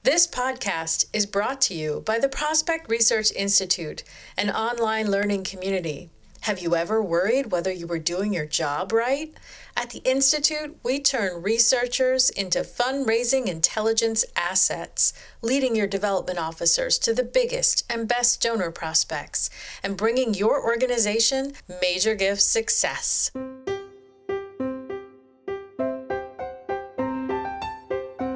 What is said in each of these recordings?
This podcast is brought to you by the Prospect Research Institute, an online learning community. Have you ever worried whether you were doing your job right? At the Institute, we turn researchers into fundraising intelligence assets, leading your development officers to the biggest and best donor prospects, and bringing your organization major gift success.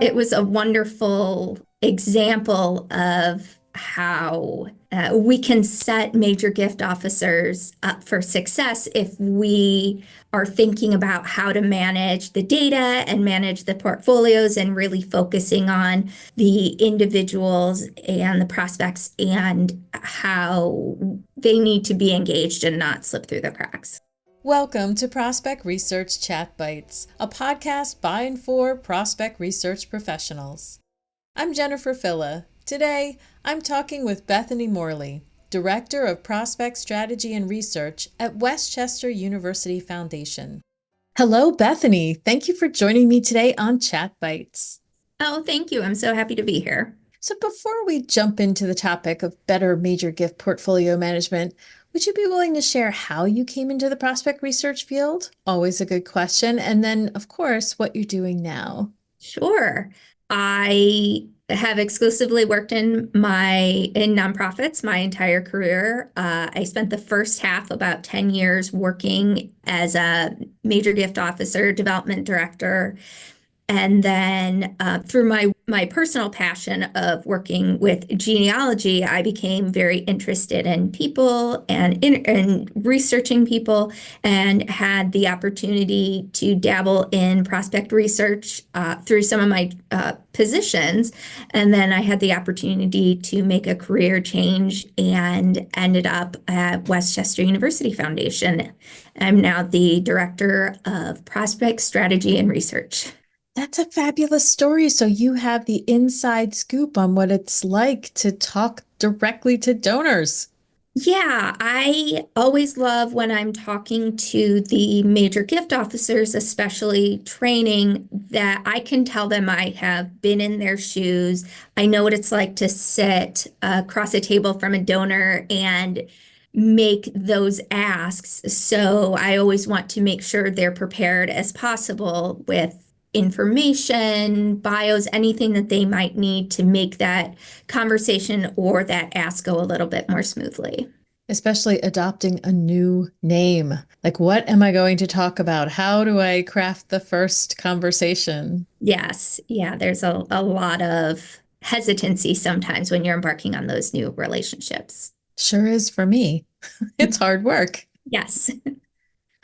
It was a wonderful example of how we can set major gift officers up for success if we are thinking about how to manage the data and manage the portfolios and really focusing on the individuals and the prospects and how they need to be engaged and not slip through the cracks. Welcome to Prospect Research Chat Bites, a podcast by and for prospect research professionals. I'm Jennifer Filla. Today, I'm talking with Bethany Morley, Director of Prospect Strategy and Research at Westchester University Foundation. Hello, Bethany. Thank you for joining me today on Chat Bites. Oh, thank you. I'm so happy to be here. So before we jump into the topic of better major gift portfolio management, would you be willing to share how you came into the prospect research field? Always a good question. And then, of course, what you're doing now. Sure. I have exclusively worked in nonprofits my entire career. I spent the first half, about 10 years, working as a major gift officer, development director. And then through my personal passion of working with genealogy, I became very interested in people and in researching people, and had the opportunity to dabble in prospect research through some of my positions. And then I had the opportunity to make a career change and ended up at Westchester University Foundation. I'm now the Director of Prospect Strategy and Research. That's a fabulous story. So you have the inside scoop on what it's like to talk directly to donors. Yeah, I always love when I'm talking to the major gift officers, especially training, that I can tell them I have been in their shoes. I know what it's like to sit across a table from a donor and make those asks. So I always want to make sure they're prepared as possible with information, bios, anything that they might need to make that conversation or that ask go a little bit more smoothly. Especially adopting a new name. Like, what am I going to talk about? How do I craft the first conversation? Yes. Yeah, there's a lot of hesitancy sometimes when you're embarking on those new relationships. Sure is for me. It's hard work. Yes.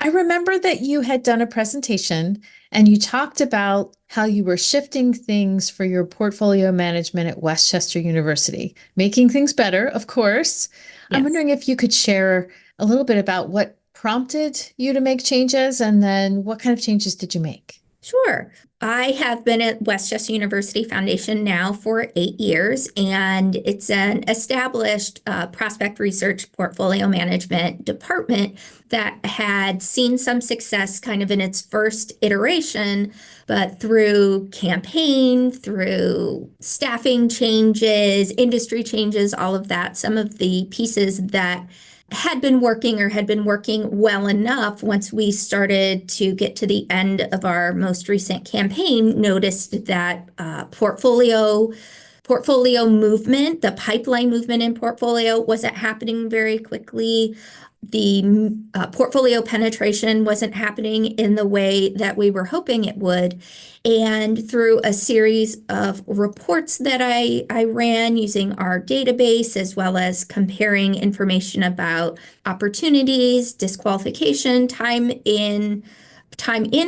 I remember that you had done a presentation and you talked about how you were shifting things for your portfolio management at Westchester University, making things better, of course. I'm Yes. wondering if you could share a little bit about what prompted you to make changes, and then what kind of changes did you make? Sure. I have been at Westchester University Foundation now for 8 years, and it's an established prospect research portfolio management department that had seen some success kind of in its first iteration, but through campaign, through staffing changes, industry changes, all of that, some of the pieces that had been working well enough, once we started to get to the end of our most recent campaign, noticed that portfolio movement, the pipeline movement in portfolio, wasn't happening very quickly. The portfolio penetration wasn't happening in the way that we were hoping it would. And through a series of reports that I ran using our database, as well as comparing information about opportunities, disqualification, time in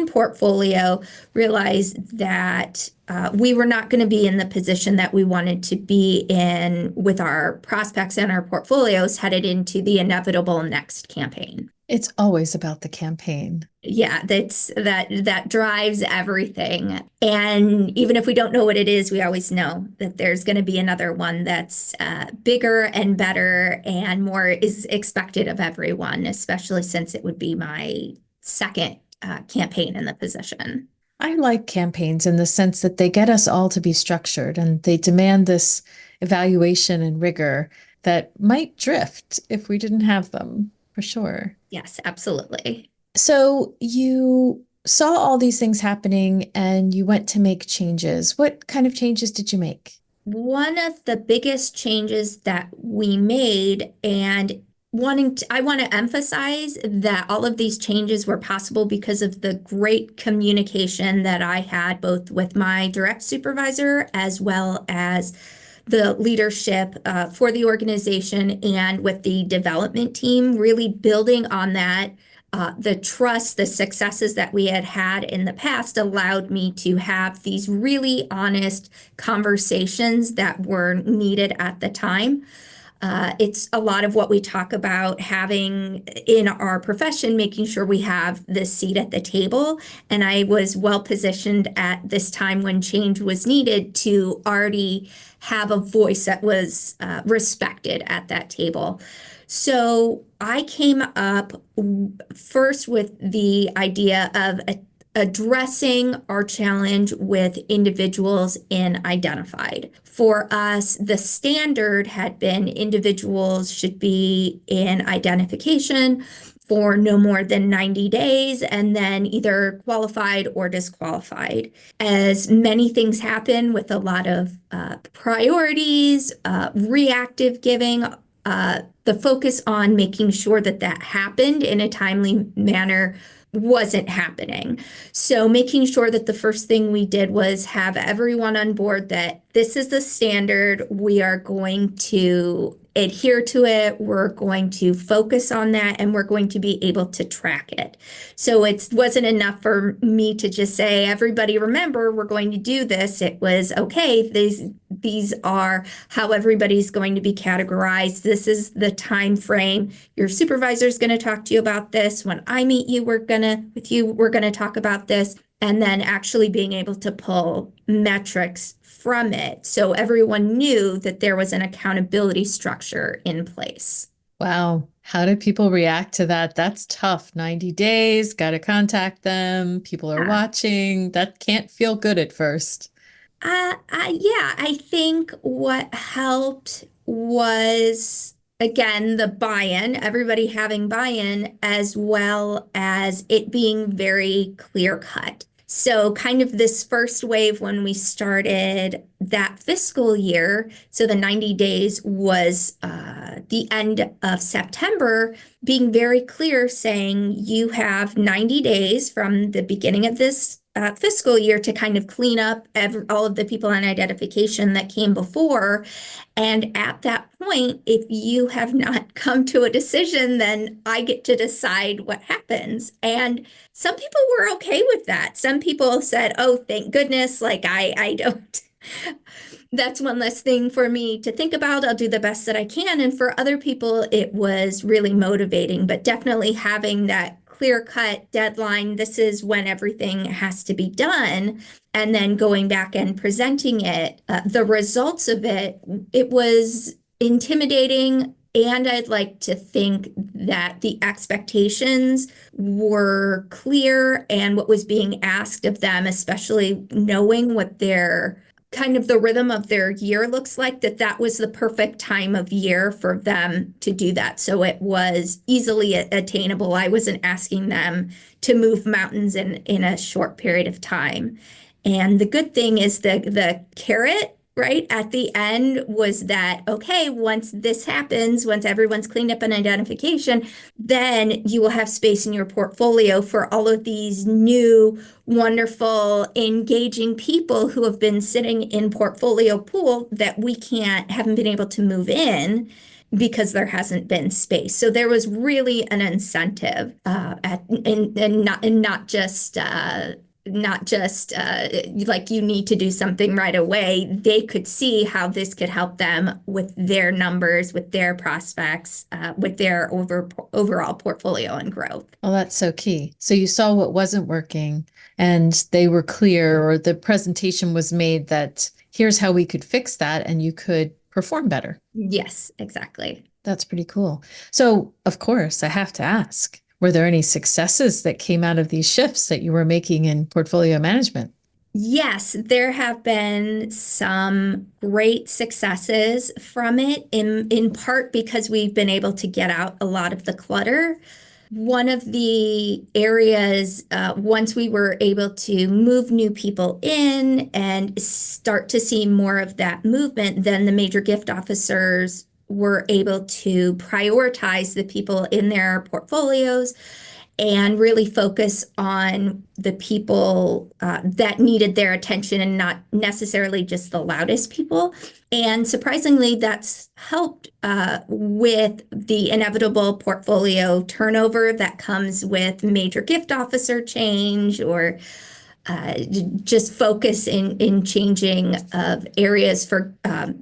portfolio, realized that we were not going to be in the position that we wanted to be in with our prospects and our portfolios headed into the inevitable next campaign. It's always about the campaign. Yeah, that drives everything. And even if we don't know what it is, we always know that there's going to be another one that's bigger and better and more is expected of everyone, especially since it would be my second campaign in the position. I like campaigns in the sense that they get us all to be structured and they demand this evaluation and rigor that might drift if we didn't have them, for sure. Yes, absolutely. So you saw all these things happening and you went to make changes. What kind of changes did you make? One of the biggest changes that we made, and I want to emphasize that all of these changes were possible because of the great communication that I had both with my direct supervisor as well as the leadership for the organization and with the development team, really building on that. The trust, the successes that we had had in the past allowed me to have these really honest conversations that were needed at the time. It's a lot of what we talk about having in our profession, making sure we have the seat at the table. And I was well positioned at this time when change was needed to already have a voice that was respected at that table. So I came up first with the idea of addressing our challenge with individuals in identified. For us, the standard had been individuals should be in identification for no more than 90 days and then either qualified or disqualified. As many things happen with a lot of priorities, reactive giving, the focus on making sure that that happened in a timely manner wasn't happening. So making sure that the first thing we did was have everyone on board that this is the standard. We are going to adhere to it. We're going to focus on that and we're going to be able to track it. So it wasn't enough for me to just say, everybody remember, we're going to do this. It was okay, these are how everybody's going to be categorized. This is the time frame. Your supervisor is going to talk to you about this. When I meet you, we're going to talk about this. And then actually being able to pull metrics from it. So everyone knew that there was an accountability structure in place. Wow. How did people react to that? That's tough. 90 days, got to contact them. People are Yeah. watching. That can't feel good at first. Yeah, I think what helped was, again, the buy-in, everybody having buy-in, as well as it being very clear cut. So, kind of this first wave when we started that fiscal year, so the 90 days was the end of September, being very clear saying you have 90 days from the beginning of this fiscal year to kind of clean up all of the people on identification that came before. And at that point, if you have not come to a decision, then I get to decide what happens. And some people were okay with that. Some people said, oh, thank goodness, like I don't. That's one less thing for me to think about. I'll do the best that I can. And for other people, it was really motivating, but definitely having that clear cut deadline. This is when everything has to be done. And then going back and presenting it, the results of it, it was intimidating. And I'd like to think that the expectations were clear and what was being asked of them, especially knowing what their kind of the rhythm of their year looks like, that was the perfect time of year for them to do that. So it was easily attainable. I wasn't asking them to move mountains in a short period of time. And the good thing is the carrot right at the end was that, okay, once this happens, once everyone's cleaned up an identification, then you will have space in your portfolio for all of these new, wonderful, engaging people who have been sitting in portfolio pool that haven't been able to move in because there hasn't been space. So there was really an incentive and not just like you need to do something right away. They could see how this could help them with their numbers, with their prospects, with their overall portfolio and growth. Well, that's so key. So you saw what wasn't working and they were clear, or the presentation was made that here's how we could fix that and you could perform better. Yes, exactly. That's pretty cool. So, of course, I have to ask, Were there any successes that came out of these shifts that you were making in portfolio management? Yes, there have been some great successes from it, in part because we've been able to get out a lot of the clutter. One of the areas, once we were able to move new people in and start to see more of that movement, then the major gift officers were able to prioritize the people in their portfolios and really focus on the people that needed their attention and not necessarily just the loudest people. And surprisingly, that's helped with the inevitable portfolio turnover that comes with major gift officer change or just focus in changing of areas for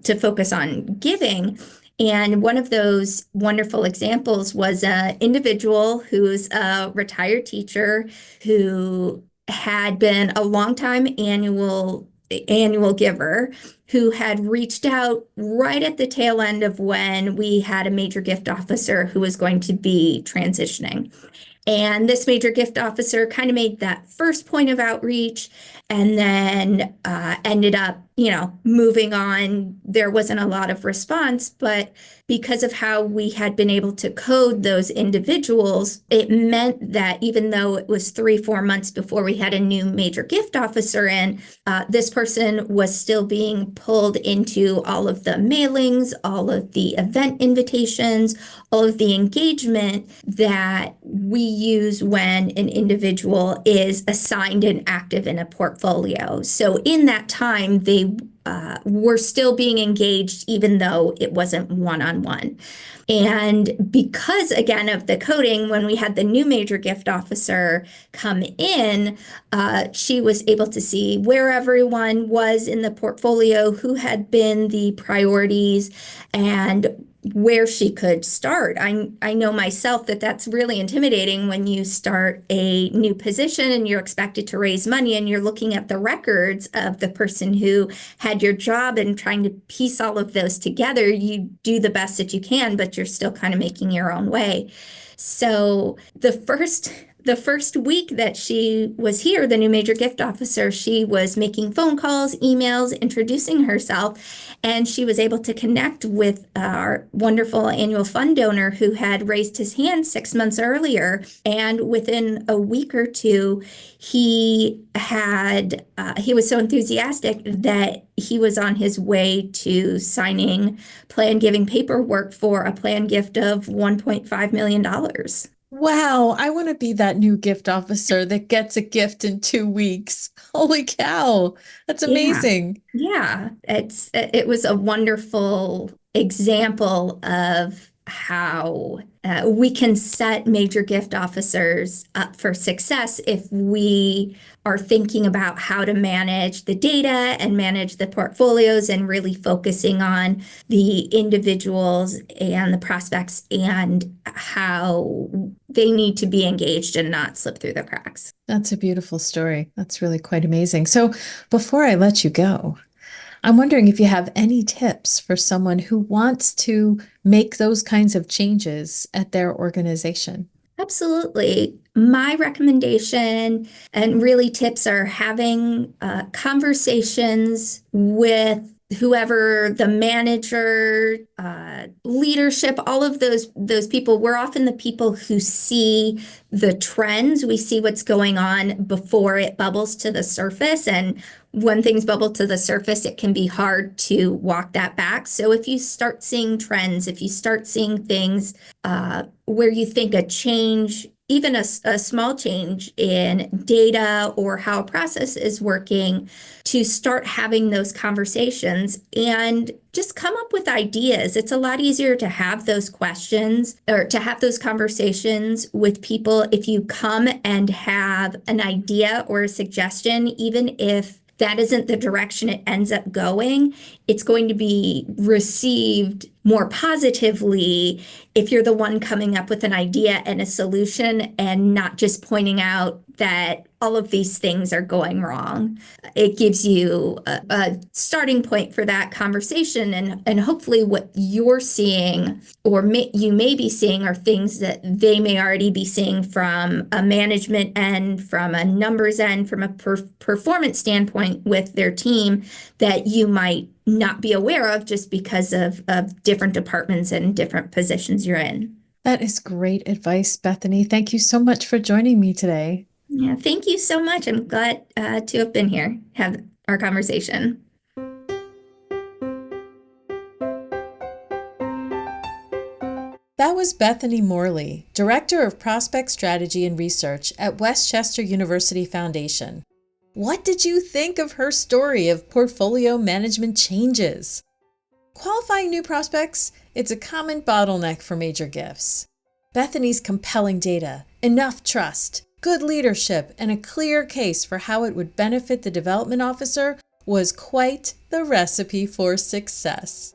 to focus on giving. And one of those wonderful examples was an individual who's a retired teacher who had been a longtime annual giver who had reached out right at the tail end of when we had a major gift officer who was going to be transitioning. And this major gift officer kind of made that first point of outreach and then ended up, moving on. There wasn't a lot of response, but because of how we had been able to code those individuals, it meant that even though it was 3, 4 months before we had a new major gift officer in, this person was still being pulled into all of the mailings, all of the event invitations, all of the engagement that we use when an individual is assigned and active in a portfolio. So in that time, they were still being engaged, even though it wasn't one-on-one. And because, again, of the coding, when we had the new major gift officer come in, she was able to see where everyone was in the portfolio, who had been the priorities, and where she could start. I know myself that that's really intimidating when you start a new position and you're expected to raise money and you're looking at the records of the person who had your job and trying to piece all of those together. You do the best that you can, but you're still kind of making your own way. So the first week that she was here, the new major gift officer, she was making phone calls, emails, introducing herself, and she was able to connect with our wonderful annual fund donor who had raised his hand 6 months earlier. And within a week or two, he was so enthusiastic that he was on his way to signing plan giving paperwork for a plan gift of $1.5 million. Wow, I want to be that new gift officer that gets a gift in 2 weeks. Holy cow, that's Yeah. amazing. Yeah, it was a wonderful example of how we can set major gift officers up for success if we are thinking about how to manage the data and manage the portfolios and really focusing on the individuals and the prospects and how they need to be engaged and not slip through the cracks. That's a beautiful story. That's really quite amazing. So, before I let you go, I'm wondering if you have any tips for someone who wants to make those kinds of changes at their organization. Absolutely. My recommendation and really tips are having conversations with whoever the manager, leadership, all of those people. We're often the people who see the trends. We see what's going on before it bubbles to the surface. And when things bubble to the surface, it can be hard to walk that back. So if you start seeing trends, if you start seeing things where you think a change, even a small change in data or how a process is working, to start having those conversations and just come up with ideas. It's a lot easier to have those questions or to have those conversations with people if you come and have an idea or a suggestion, even if that isn't the direction it ends up going, it's going to be received more positively if you're the one coming up with an idea and a solution and not just pointing out that all of these things are going wrong. It gives you a starting point for that conversation, and hopefully what you're seeing or you may be seeing are things that they may already be seeing from a management end, from a numbers end, from a performance standpoint with their team that you might not be aware of just because of different departments and different positions you're in. That is great advice, Bethany. Thank you so much for joining me today. Yeah, thank you so much. I'm glad to have been here, have our conversation. That was Bethany Morley, Director of Prospect Strategy and Research at Westchester University Foundation. What did you think of her story of portfolio management changes? Qualifying new prospects, it's a common bottleneck for major gifts. Bethany's compelling data, enough trust, good leadership, and a clear case for how it would benefit the development officer was quite the recipe for success.